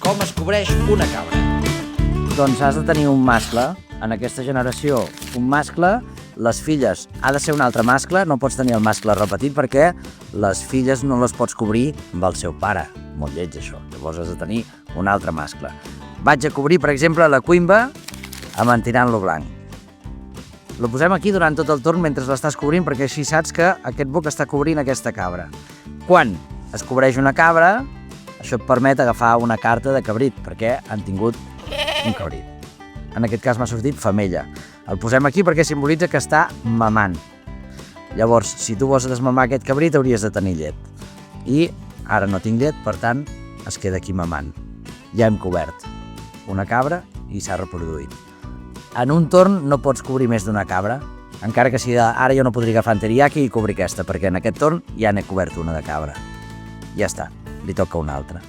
Com es cobreix una cabra? Doncs has de tenir un mascle. En aquesta generació, un mascle, les filles ha de ser un altre mascle, no pots tenir el mascle repetit perquè les filles no les pots cobrir amb el seu pare. Molt lleig, això. Llavors has de tenir un altre mascle. Vaig a cobrir, per exemple, la cuimba amb en tirant-lo blanc. Lo posem aquí durant tot el torn mentre l'estàs cobrint perquè així saps que aquest boc està cobrint aquesta cabra. Quan es cobreix una cabra, això et permet agafar una carta de cabrit perquè han tingut un cabrit. En aquest cas m'ha sortit femella. El posem aquí perquè simbolitza que està mamant. Llavors, si tu vols desmamar aquest cabrit, hauries de tenir llet. I ara no tinc llet, per tant, es queda aquí mamant. Ja hem cobert una cabra i s'ha reproduït. En un torn no pots cobrir més d'una cabra, encara que si ara jo no podria agafar en teriyaki i cobrir aquesta, perquè en aquest torn ja n'he cobert una de cabra. Ja està, li toca una altra.